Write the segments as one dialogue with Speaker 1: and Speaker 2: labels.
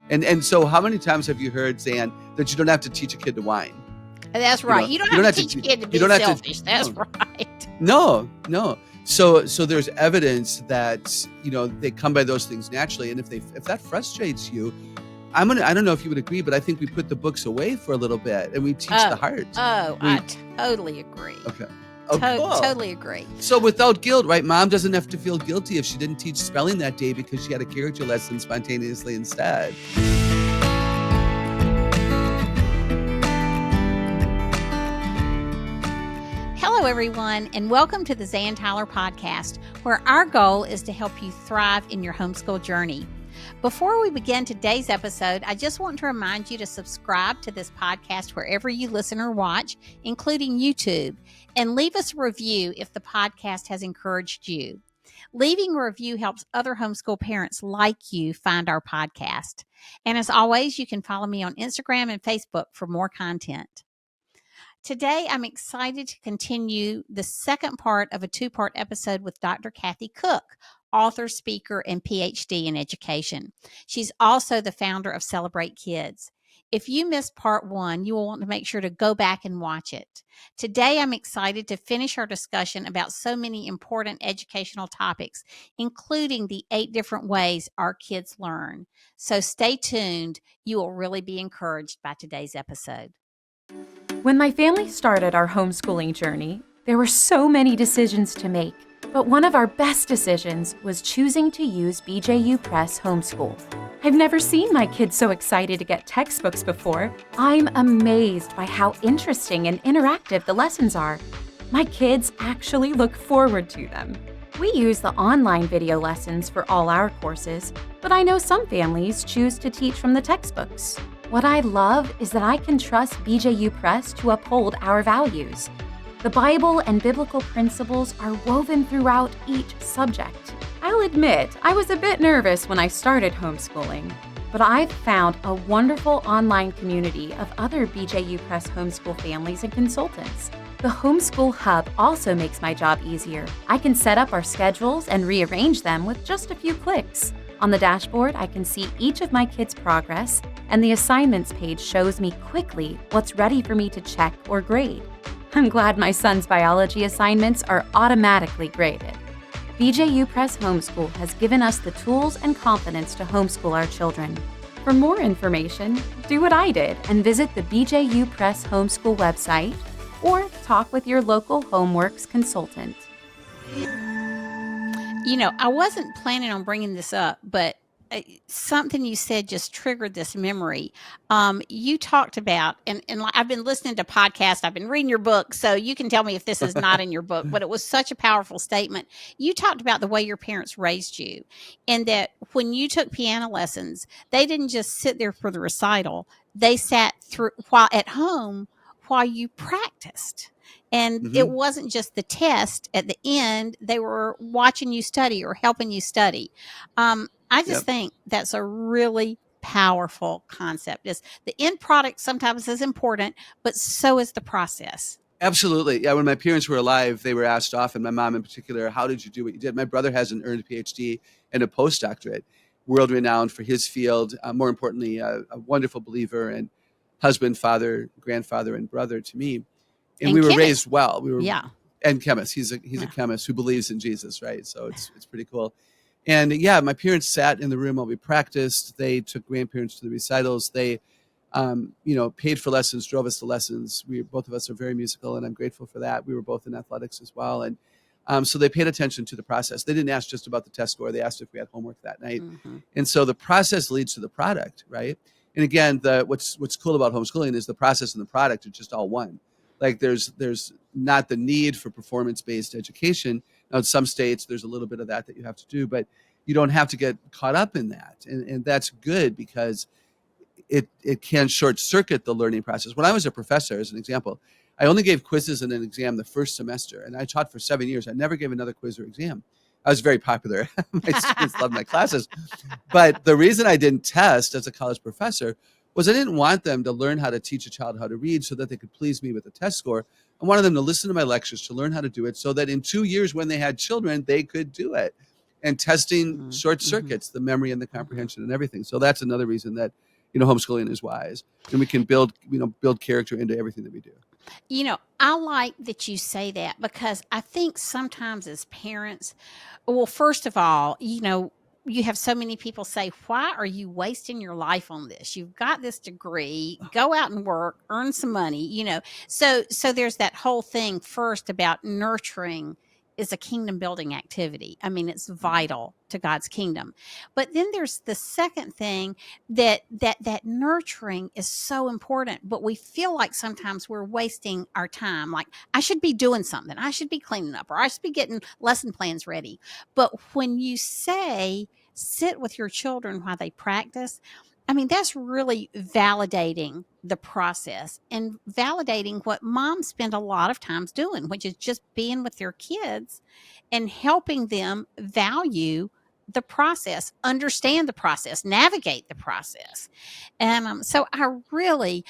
Speaker 1: And so how many times have you heard, Zan, that you don't have to teach a kid to whine?
Speaker 2: That's right. You don't have to teach a kid to be selfish. That's right.
Speaker 1: No. So there's evidence that, they come by those things naturally. And if that frustrates you, I don't know if you would agree, but I think we put the books away for a little bit and we teach the heart.
Speaker 2: I totally agree.
Speaker 1: Okay. Oh, cool.
Speaker 2: Totally agree.
Speaker 1: So without guilt, right? Mom doesn't have to feel guilty if she didn't teach spelling that day because she had a character lesson spontaneously instead.
Speaker 2: Hello, everyone, and welcome to the Zan Tyler podcast, where our goal is to help you thrive in your homeschool journey. Before we begin today's episode, I just want to remind you to subscribe to this podcast wherever you listen or watch, including YouTube, and leave us a review if the podcast has encouraged you. Leaving a review helps other homeschool parents like you find our podcast. And as always, you can follow me on Instagram and Facebook for more content. Today, I'm excited to continue the second part of a two-part episode with Dr. Kathy Cook, author, speaker, and PhD in education. She's also the founder of Celebrate Kids. If you missed part one, you will want to make sure to go back and watch it. Today, I'm excited to finish our discussion about so many important educational topics, including the 8 different ways our kids learn. So stay tuned. You will really be encouraged by today's episode.
Speaker 3: When my family started our homeschooling journey, there were so many decisions to make. But one of our best decisions was choosing to use BJU Press Homeschool. I've never seen my kids so excited to get textbooks before. I'm amazed by how interesting and interactive the lessons are. My kids actually look forward to them. We use the online video lessons for all our courses, but I know some families choose to teach from the textbooks. What I love is that I can trust BJU Press to uphold our values. The Bible and biblical principles are woven throughout each subject. I'll admit, I was a bit nervous when I started homeschooling, but I've found a wonderful online community of other BJU Press homeschool families and consultants. The Homeschool Hub also makes my job easier. I can set up our schedules and rearrange them with just a few clicks. On the dashboard, I can see each of my kids' progress, and the assignments page shows me quickly what's ready for me to check or grade. I'm glad my son's biology assignments are automatically graded. BJU Press Homeschool has given us the tools and confidence to homeschool our children. For more information, do what I did and visit the BJU Press Homeschool website or talk with your local HomeWorks consultant.
Speaker 2: I wasn't planning on bringing this up, but something you said just triggered this memory. You talked about, and I've been listening to podcasts, I've been reading your book, so you can tell me if this is not in your book, but it was such a powerful statement. You talked about the way your parents raised you, and that when you took piano lessons, they didn't just sit there for the recital. They sat through while at home while you practiced. And It wasn't just the test at the end. They were watching you study or helping you study. I just think that's a really powerful concept. Is the end product sometimes is important, but so is the process.
Speaker 1: Absolutely. Yeah. When my parents were alive, they were asked often, my mom in particular, how did you do what you did? My brother has an earned PhD and a postdoctorate, world renowned for his field. More importantly, a wonderful believer and husband, father, grandfather, and brother to me. And we were
Speaker 2: chemist.
Speaker 1: Raised well. And chemist. He's a chemist who believes in Jesus, right? So it's pretty cool. And my parents sat in the room while we practiced. They took grandparents to the recitals. They, paid for lessons, drove us to lessons. Both of us are very musical, and I'm grateful for that. We were both in athletics as well, and so they paid attention to the process. They didn't ask just about the test score. They asked if we had homework that night, and so the process leads to the product, right? And again, what's cool about homeschooling is the process and the product are just all one. Like there's not the need for performance-based education. Now, in some states, there's a little bit of that you have to do, but you don't have to get caught up in that. And that's good because it can short circuit the learning process. When I was a professor, as an example, I only gave quizzes and an exam the first semester, and I taught for 7 years. I never gave another quiz or exam. I was very popular. My students loved my classes. But the reason I didn't test as a college professor was I didn't want them to learn how to teach a child how to read so that they could please me with a test score. I wanted them to listen to my lectures, to learn how to do it so that in 2 years when they had children, they could do it. and testing short circuits, the memory and the comprehension and everything. So that's another reason that, homeschooling is wise, and we can build character into everything that we do.
Speaker 2: I like that you say that, because I think sometimes as parents, well, first of all, you have so many people say, why are you wasting your life on this? You've got this degree, go out and work, earn some money, So there's that whole thing first about nurturing is a kingdom building activity. I mean, it's vital to God's kingdom. But then there's the second thing, that nurturing is so important, but we feel like sometimes we're wasting our time. Like, I should be doing something. I should be cleaning up, or I should be getting lesson plans ready. But when you say sit with your children while they practice, I mean, that's really validating the process and validating what moms spend a lot of times doing, which is just being with their kids and helping them value the process, understand the process, navigate the process. And so I really,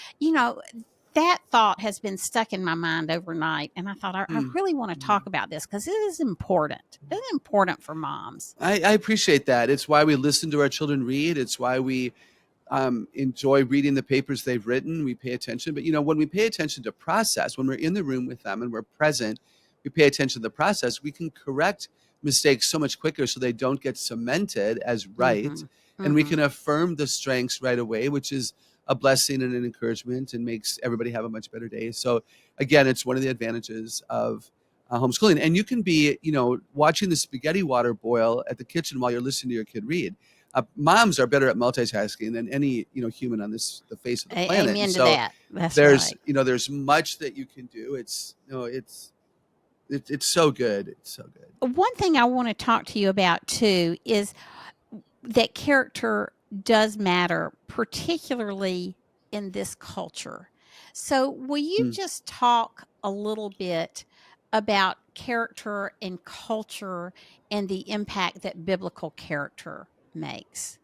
Speaker 2: that thought has been stuck in my mind overnight. And I thought, I really want to talk about this because it is important. It's important for moms.
Speaker 1: I appreciate that. It's why we listen to our children read. It's why we enjoy reading the papers they've written. We pay attention. But, when we pay attention to process, when we're in the room with them and we're present, we pay attention to the process, we can correct mistakes so much quicker so they don't get cemented as right. And we can affirm the strengths right away, which is a blessing and an encouragement, and makes everybody have a much better day. So again, it's one of the advantages of homeschooling. And you can be, watching the spaghetti water boil at the kitchen while you're listening to your kid read. Moms are better at multitasking than any human on the face of the planet.
Speaker 2: Amen to that. That's
Speaker 1: there's
Speaker 2: right.
Speaker 1: There's much that you can do. It's so good. It's so good.
Speaker 2: One thing I want to talk to you about too is that character does matter, particularly in this culture. So will you just talk a little bit about character and culture and the impact that biblical character makes?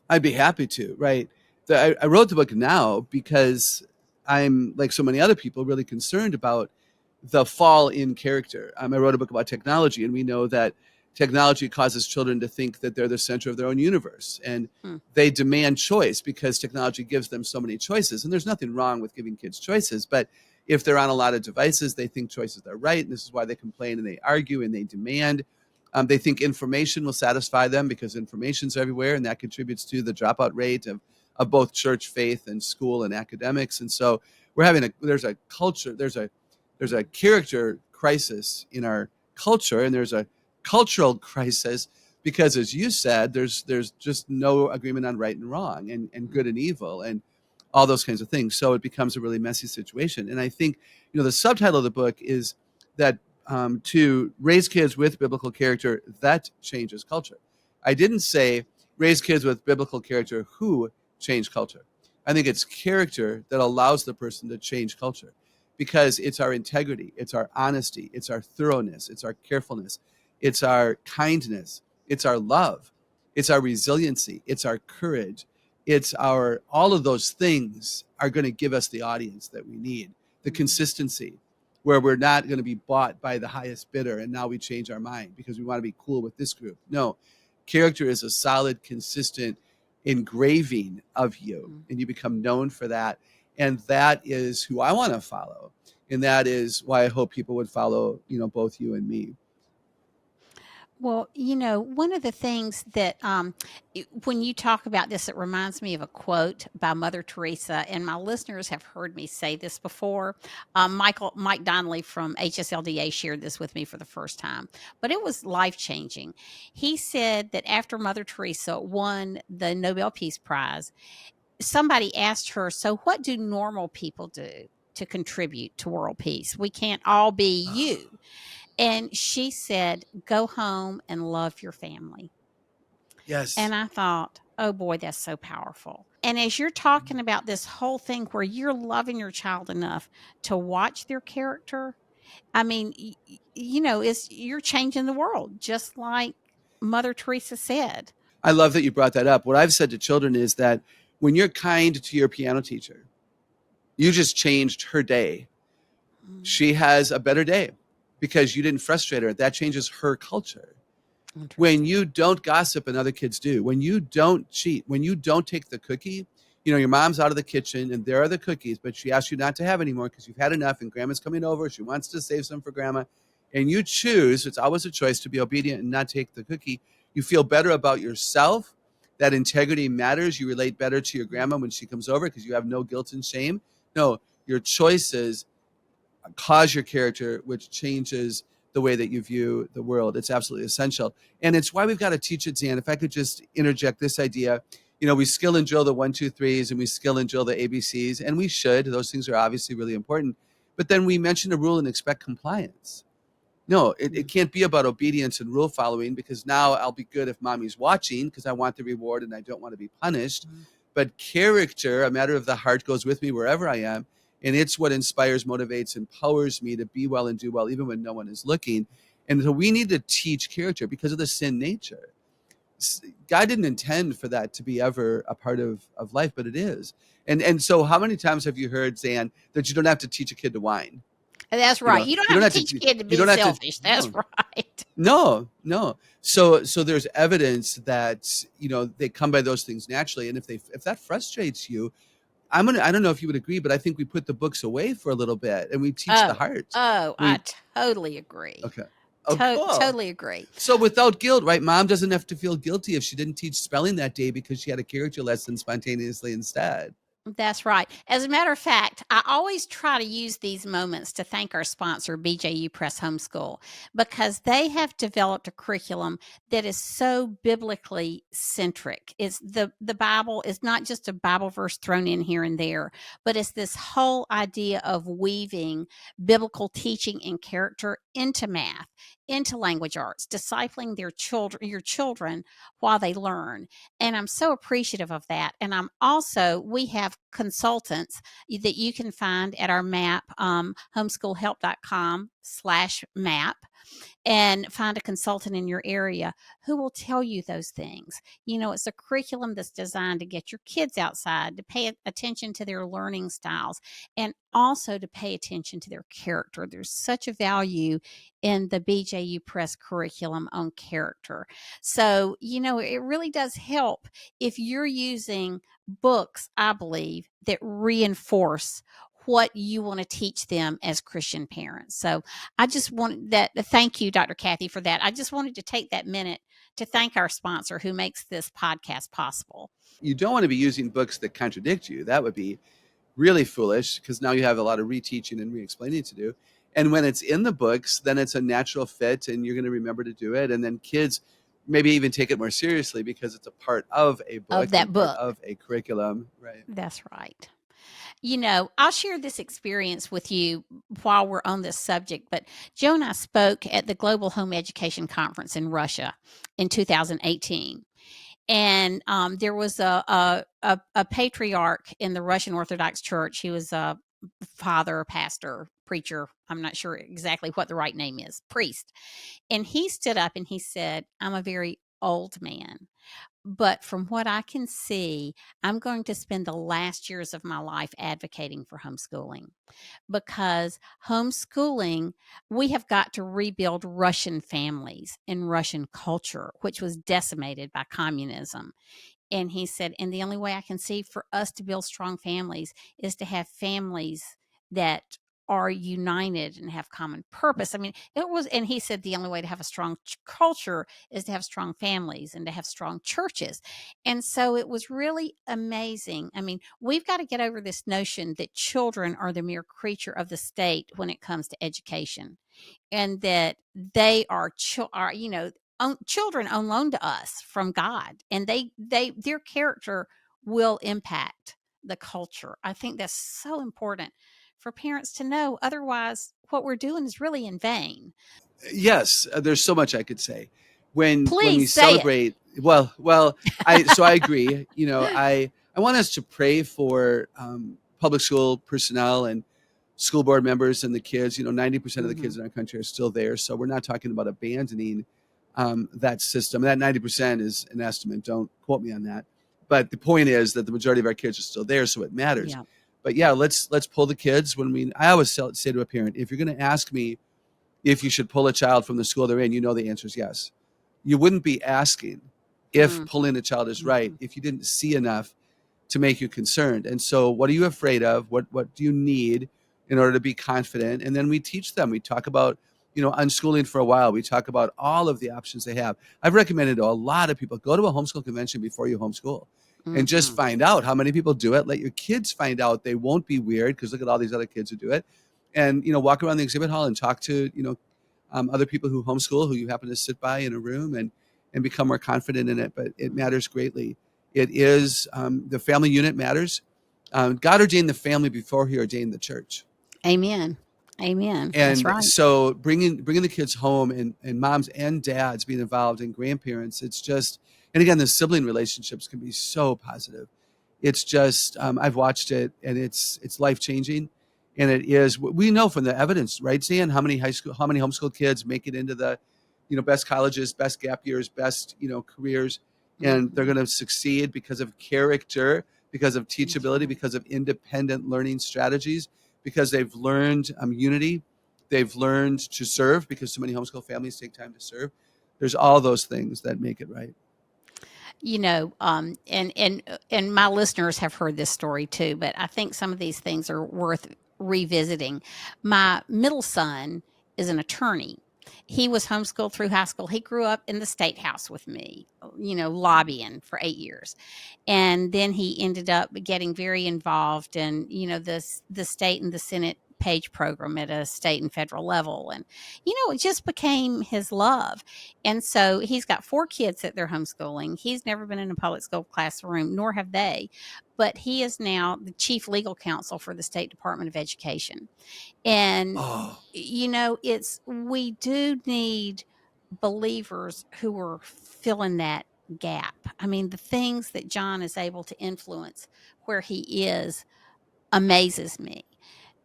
Speaker 1: I'd be happy to. Right. I wrote the book now because I'm, like so many other people, really concerned about the fall in character. I wrote a book about technology, and we know that technology causes children to think that they're the center of their own universe, and they demand choice because technology gives them so many choices. And there's nothing wrong with giving kids choices, but if they're on a lot of devices, they think choices are right, and this is why they complain and they argue and they demand. They think information will satisfy them because information's everywhere, and that contributes to the dropout rate of both church faith and school and academics. And so there's a character crisis in our culture, and there's a cultural crisis because, as you said, there's just no agreement on right and wrong and good and evil and all those kinds of things. So it becomes a really messy situation. And I think, the subtitle of the book is that to raise kids with biblical character that changes culture. I didn't say raise kids with biblical character who change culture. I think it's character that allows the person to change culture, because it's our integrity, it's our honesty, it's our thoroughness, it's our carefulness, it's our kindness, it's our love, it's our resiliency, it's our courage, it's all of those things are going to give us the audience that we need. The consistency, where we're not going to be bought by the highest bidder and now we change our mind because we want to be cool with this group. No, character is a solid, consistent engraving of you, and you become known for that. And that is who I want to follow. And that is why I hope people would follow, both you and me.
Speaker 2: Well, one of the things that when you talk about this, it reminds me of a quote by Mother Teresa, and my listeners have heard me say this before. Mike Donnelly from HSLDA shared this with me for the first time, but it was life-changing. He said that after Mother Teresa won the Nobel Peace Prize, somebody asked her, so what do normal people do to contribute to world peace? We can't all be you. And she said, go home and love your family.
Speaker 1: Yes.
Speaker 2: And I thought, oh boy, that's so powerful. And as you're talking about this whole thing where you're loving your child enough to watch their character, I mean, you're changing the world, just like Mother Teresa said.
Speaker 1: I love that you brought that up. What I've said to children is that when you're kind to your piano teacher, you just changed her day. She has a better day because you didn't frustrate her. That changes her culture. When you don't gossip and other kids do, when you don't cheat, when you don't take the cookie, your mom's out of the kitchen and there are the cookies, but she asks you not to have any more because you've had enough and grandma's coming over. She wants to save some for grandma. And you choose, it's always a choice, to be obedient and not take the cookie. You feel better about yourself. That integrity matters. You relate better to your grandma when she comes over because you have no guilt and shame. No, your choices cause your character, which changes the way that you view the world. It's absolutely essential. And it's why we've got to teach it, Zan. If I could just interject this idea, we skill and drill the 1, 2, 3s and we skill and drill the ABCs, and we should. Those things are obviously really important. But then we mention a rule and expect compliance. No, it can't be about obedience and rule following, because now I'll be good if mommy's watching because I want the reward and I don't want to be punished. But character, a matter of the heart, goes with me wherever I am. And it's what inspires, motivates, empowers me to be well and do well, even when no one is looking. And so we need to teach character because of the sin nature. God didn't intend for that to be ever a part of life, but it is. And so how many times have you heard, Zan, that you don't have to teach a kid to whine?
Speaker 2: That's right. You don't have to teach a kid to be selfish. That's right.
Speaker 1: No. So there's evidence that, they come by those things naturally. And if that frustrates you, I don't know if you would agree, but I think we put the books away for a little bit and we teach the heart.
Speaker 2: I totally agree.
Speaker 1: Okay.
Speaker 2: Cool.
Speaker 1: Totally
Speaker 2: agree.
Speaker 1: So without guilt, right? Mom doesn't have to feel guilty if she didn't teach spelling that day because she had a character lesson spontaneously instead.
Speaker 2: That's right. As a matter of fact, I always try to use these moments to thank our sponsor, BJU Press Homeschool, because they have developed a curriculum that is so biblically centric. It's the Bible is not just a Bible verse thrown in here and there, but it's this whole idea of weaving biblical teaching and character into math, into language arts, discipling your children while they learn. And I'm so appreciative of that. And we have consultants that you can find at our map, homeschoolhelp.com/map, and find a consultant in your area who will tell you those things. It's a curriculum that's designed to get your kids outside, to pay attention to their learning styles, and also to pay attention to their character. There's such a value in the BJU Press curriculum on character. So, it really does help if you're using books, I believe, that reinforce what you want to teach them as Christian parents. So I just wanted that. Thank you, Dr. Kathy, for that. I just wanted to take that minute to thank our sponsor who makes this podcast possible.
Speaker 1: You don't want to be using books that contradict you. That would be really foolish, because now you have a lot of reteaching and re-explaining to do. And when it's in the books, then it's a natural fit and you're going to remember to do it. And then kids maybe even take it more seriously because it's a part of a book, of a curriculum. Right.
Speaker 2: That's right. I'll share this experience with you while we're on this subject, but Joe and I spoke at the Global Home Education Conference in Russia in 2018. And there was a patriarch in the Russian Orthodox Church. He was a father, pastor, preacher. I'm not sure exactly what the right name is, priest. And he stood up and he said, "I'm a very old man, but from what I can see, I'm going to spend the last years of my life advocating for homeschooling, because homeschooling, we have got to rebuild Russian families and Russian culture, which was decimated by communism." And he said, and the only way I can see for us to build strong families is to have families that are united and have common purpose. And he said the only way to have a strong culture is to have strong families and to have strong churches. And so it was really amazing. We've got to get over this notion that children are the mere creature of the state when it comes to education, and that they are children on loan to us from God, and their character will impact the culture. I think that's so important for parents to know. Otherwise, what we're doing is really in vain.
Speaker 1: Yes, there's so much I could say. When we
Speaker 2: say
Speaker 1: celebrate,
Speaker 2: it.
Speaker 1: Well, I agree. I want us to pray for public school personnel and school board members and the kids. 90% of the kids in our country are still there, so we're not talking about abandoning that system. That 90% is an estimate. Don't quote me on that. But the point is that the majority of our kids are still there, so it matters.
Speaker 2: Yeah.
Speaker 1: But yeah, let's pull the kids. I always say to a parent, if you're going to ask me if you should pull a child from the school they're in, the answer is yes. you wouldn't be asking if
Speaker 2: Mm.
Speaker 1: pulling a child is right if you didn't see enough to make you concerned. And so what are you afraid of? What do you need in order to be confident? And then we teach them. We talk about, unschooling for a while. We talk about all of the options they have. I've recommended to a lot of people, go to a homeschool convention before you homeschool and just
Speaker 2: Mm-hmm.
Speaker 1: find out how many people do it. Let your kids find out. They won't be weird because look at all these other kids who do it. And, walk around the exhibit hall and talk to, other people who homeschool, who you happen to sit by in a room and become more confident in it. But it matters greatly. It is the family unit matters. God ordained the family before he ordained the church.
Speaker 2: Amen. Amen. That's
Speaker 1: And
Speaker 2: right.
Speaker 1: so bringing the kids home and moms and dads being involved and grandparents, it's just, and again, the sibling relationships can be so positive. It's just, I've watched it and it's life-changing. And it is, we know from the evidence, right, Zan, how many homeschool kids make it into the, best colleges, best gap years, best, careers, and they're going to succeed because of character, because of teachability, because of independent learning strategies, because they've learned unity. They've learned to serve because so many homeschool families take time to serve. There's all those things that make it right.
Speaker 2: And my listeners have heard this story too, but I think some of these things are worth revisiting. My middle son is an attorney. He was homeschooled through high school. He grew up in the state house with me, lobbying for 8 years. And then he ended up getting very involved in, the state and the Senate page program at a state and federal level. And, it just became his love. And so he's got 4 kids that they're homeschooling. He's never been in a public school classroom, nor have they. But he is now the chief legal counsel for the State Department of Education. And, we do need believers who are filling that gap. I mean, the things that John is able to influence where he is amazes me.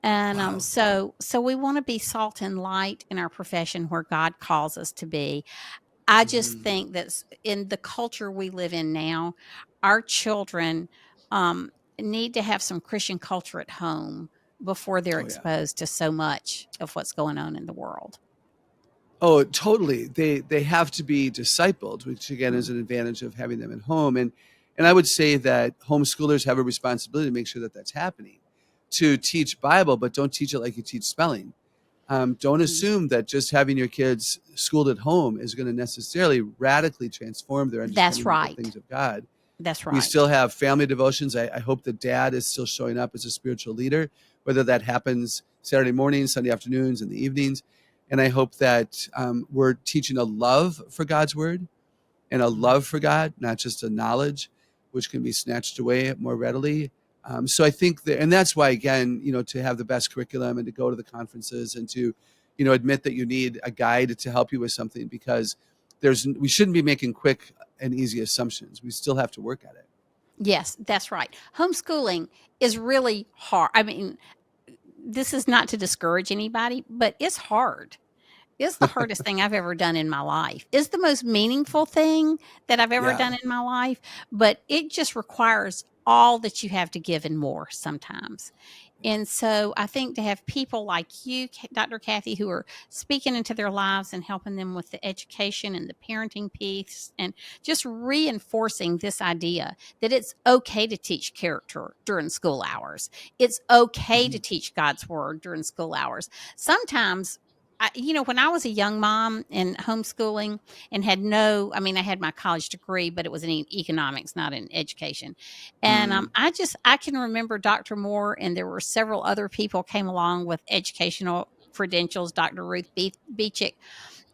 Speaker 2: And
Speaker 1: Wow.
Speaker 2: so we want to be salt and light in our profession where God calls us to be. I just think that in the culture we live in now, our children need to have some Christian culture at home before they're
Speaker 1: Oh, yeah.
Speaker 2: exposed to so much of what's going on in the world.
Speaker 1: Oh, totally. They have to be discipled, which again is an advantage of having them at home. And I would say that homeschoolers have a responsibility to make sure that that's happening, to teach Bible, but don't teach it like you teach spelling. Don't assume that just having your kids schooled at home is going to necessarily radically transform their
Speaker 2: That's
Speaker 1: understanding of
Speaker 2: right.
Speaker 1: the things of God.
Speaker 2: That's
Speaker 1: We
Speaker 2: right.
Speaker 1: still have family devotions. I hope the dad is still showing up as a spiritual leader, whether that happens Saturday mornings, Sunday afternoons, and the evenings. And I hope that we're teaching a love for God's word and a love for God, not just a knowledge, which can be snatched away more readily. So I think that, and that's why, again, to have the best curriculum and to go to the conferences and to, admit that you need a guide to help you with something, because we shouldn't be making quick and easy assumptions. We still have to work at it.
Speaker 2: Yes, that's right. Homeschooling is really hard. I mean, this is not to discourage anybody, but it's hard. It's the hardest thing I've ever done in my life. It's the most meaningful thing that I've ever
Speaker 1: Yeah.
Speaker 2: done in my life, but it just requires all that you have to give and more sometimes. And so I think to have people like you, Dr. Kathy, who are speaking into their lives and helping them with the education and the parenting piece, and just reinforcing this idea that it's okay to teach character during school hours. It's okay to teach God's word during school hours. Sometimes, when I was a young mom and homeschooling and I had my college degree, but it was in economics, not in education. And I can remember Dr. Moore, and there were several other people came along with educational credentials, Dr. Ruth Beechick.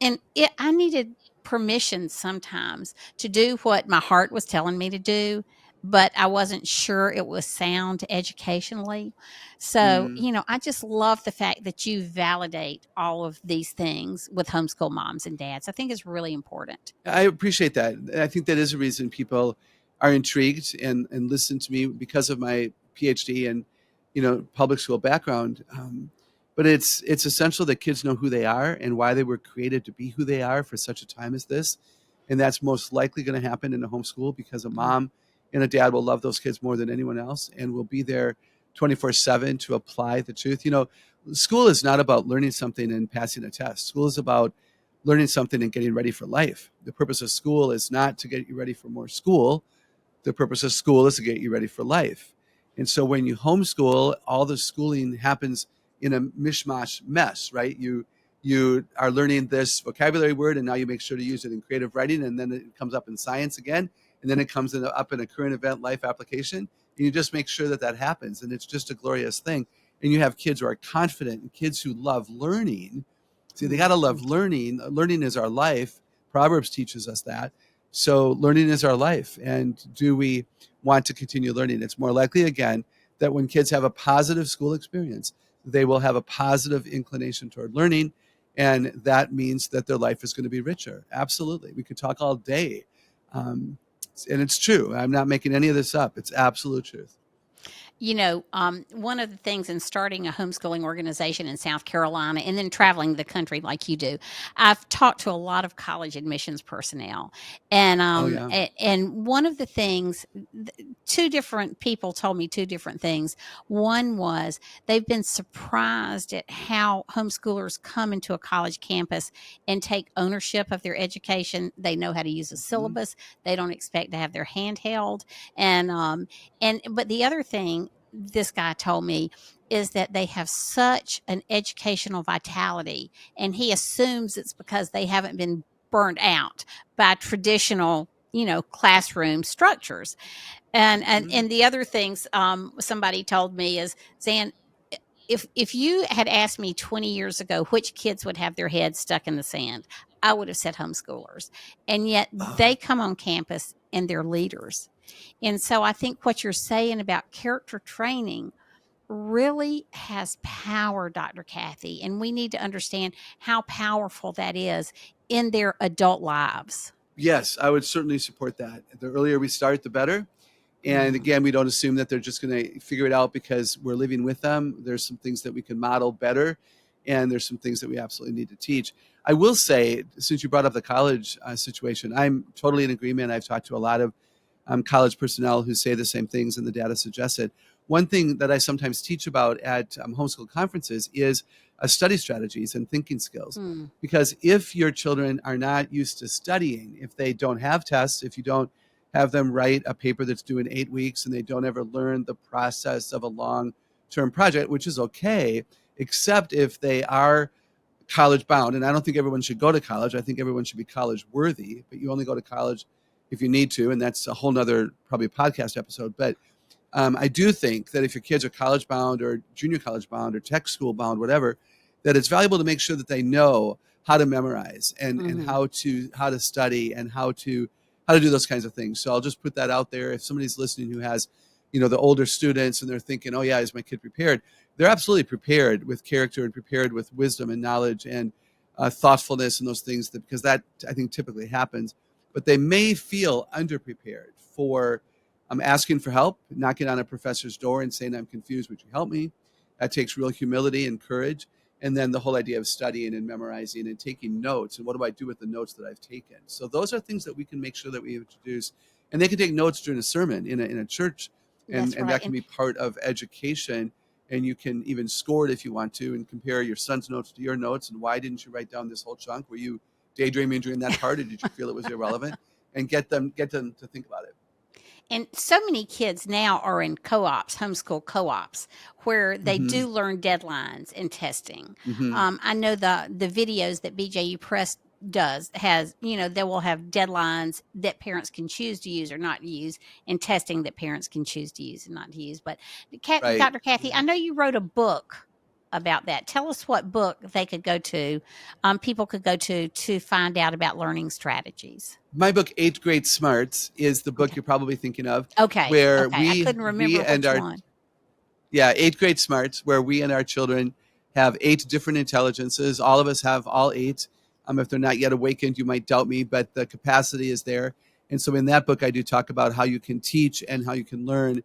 Speaker 2: And I needed permission sometimes to do what my heart was telling me to do, but I wasn't sure it was sound educationally. So, I just love the fact that you validate all of these things with homeschool moms and dads. I think it's really important.
Speaker 1: I appreciate that. I think that is a reason people are intrigued and listen to me, because of my PhD and public school background. But it's essential that kids know who they are and why they were created to be who they are for such a time as this. And that's most likely going to happen in a homeschool, because a mom and a dad will love those kids more than anyone else and will be there 24/7 to apply the truth. School is not about learning something and passing a test. School is about learning something and getting ready for life. The purpose of school is not to get you ready for more school. The purpose of school is to get you ready for life. And so when you homeschool, all the schooling happens in a mishmash mess, right? You are learning this vocabulary word, and now you make sure to use it in creative writing, and then it comes up in science again, and then it comes up in a current event life application. And you just make sure that happens, and it's just a glorious thing. And you have kids who are confident and kids who love learning. See, they got to love learning. Learning is our life. Proverbs teaches us that. So learning is our life. And do we want to continue learning? It's more likely, again, that when kids have a positive school experience, they will have a positive inclination toward learning. And that means that their life is going to be richer. Absolutely. We could talk all day. And it's true. I'm not making any of this up. It's absolute truth.
Speaker 2: One of the things in starting a homeschooling organization in South Carolina and then traveling the country like you do, I've talked to a lot of college admissions personnel. And
Speaker 1: Oh, yeah.
Speaker 2: and one of the things, two different people told me two different things. One was they've been surprised at how homeschoolers come into a college campus and take ownership of their education. They know how to use a syllabus. They don't expect to have their hand held. But the other thing this guy told me is that they have such an educational vitality, and he assumes it's because they haven't been burned out by traditional, classroom structures. And the other things somebody told me is, Zan, if you had asked me 20 years ago which kids would have their heads stuck in the sand, I would have said homeschoolers. And yet they come on campus and they're leaders. And so I think what you're saying about character training really has power, Dr. Kathy, and we need to understand how powerful that is in their adult lives.
Speaker 1: Yes, I would certainly support that. The earlier we start, the better. And again, we don't assume that they're just going to figure it out because we're living with them. There's some things that we can model better, and there's some things that we absolutely need to teach. I will say, since you brought up the college situation, I'm totally in agreement. I've talked to a lot of college personnel who say the same things, and the data suggests it. One thing that I sometimes teach about at homeschool conferences is study strategies and thinking skills. Because if your children are not used to studying, if they don't have tests, if you don't have them write a paper that's due in 8 weeks and they don't ever learn the process of a long-term project, which is okay, except if they are college bound. And I don't think everyone should go to college. I think everyone should be college worthy, but you only go to college if you need to. And that's a whole nother probably podcast episode. But I do think that if your kids are college bound or junior college bound or tech school bound, whatever, that it's valuable to make sure that they know how to memorize and how to study and how to do those kinds of things. So I'll just put that out there. If somebody's listening who has, the older students and they're thinking, oh yeah, is my kid prepared? They're absolutely prepared with character and prepared with wisdom and knowledge and thoughtfulness and those things because that I think typically happens. But they may feel underprepared for asking for help, knocking on a professor's door and saying, I'm confused, would you help me? That takes real humility and courage. And then the whole idea of studying and memorizing and taking notes. And what do I do with the notes that I've taken? So those are things that we can make sure that we introduce. And they can take notes during a sermon in a church. And that can be part of education. And you can even score it if you want to and compare your son's notes to your notes. And why didn't you write down this whole chunk? Were you daydreaming during that part, or did you feel it was irrelevant? And get them to think about it.
Speaker 2: And so many kids now are in co-ops, homeschool co-ops, where they do learn deadlines and testing. I know the videos that BJU Press has, they will have deadlines that parents can choose to use or not use, and testing that parents can choose to use and not to use. But
Speaker 1: Right.
Speaker 2: Dr. Kathy, I know you wrote a book about that. Tell us what book they could go to, people could go to find out about learning strategies.
Speaker 1: My book, 8th Grade Smarts, is the book you're probably thinking of.
Speaker 2: Okay.
Speaker 1: Where
Speaker 2: I couldn't remember which one.
Speaker 1: Yeah, 8th Grade Smarts, where we and our children have 8 different intelligences. All of us have all 8. If they're not yet awakened, you might doubt me, but the capacity is there. And so in that book, I do talk about how you can teach and how you can learn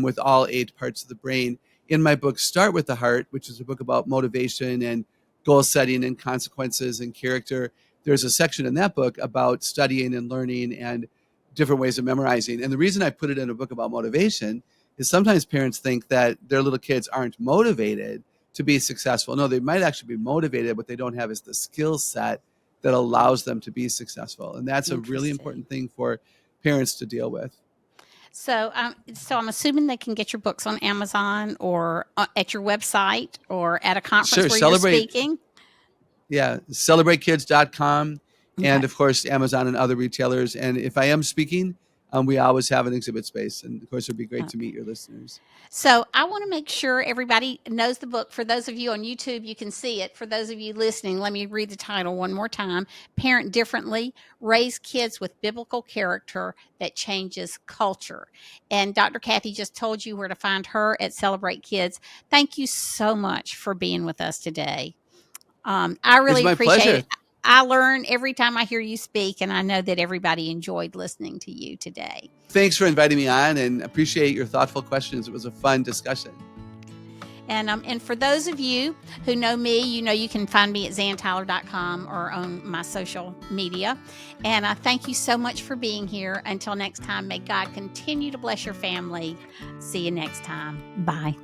Speaker 1: with all 8 parts of the brain. In my book, Start with the Heart, which is a book about motivation and goal setting and consequences and character, there's a section in that book about studying and learning and different ways of memorizing. And the reason I put it in a book about motivation is sometimes parents think that their little kids aren't motivated to be successful. No, they might actually be motivated. What they don't have is the skill set that allows them to be successful. And that's a really
Speaker 2: Interesting.
Speaker 1: important thing for parents to deal with.
Speaker 2: So I'm assuming they can get your books on Amazon or at your website or at a conference
Speaker 1: Sure,
Speaker 2: where
Speaker 1: celebrate.
Speaker 2: you're speaking.
Speaker 1: Yeah, celebratekids.com, and
Speaker 2: Okay.
Speaker 1: of course Amazon and other retailers. And if I am speaking, we always have an exhibit space, and of course it'd be great to meet your listeners.
Speaker 2: So I want to make sure everybody knows the book. For those of you on YouTube, you can see it. For those of you listening, let me read the title one more time. Parent Differently, Raise Kids with Biblical Character That Changes Culture. And Dr. Kathy just told you where to find her at Celebrate Kids. Thank you so much for being with us today. I
Speaker 1: It's
Speaker 2: really
Speaker 1: my
Speaker 2: appreciate
Speaker 1: pleasure.
Speaker 2: it. I learn every time I hear you speak, and I know that everybody enjoyed listening to you today.
Speaker 1: Thanks for inviting me on, and appreciate your thoughtful questions. It was a fun discussion.
Speaker 2: And for those of you who know me, you know you can find me at zantyler.com or on my social media. And I thank you so much for being here. Until next time, may God continue to bless your family. See you next time. Bye.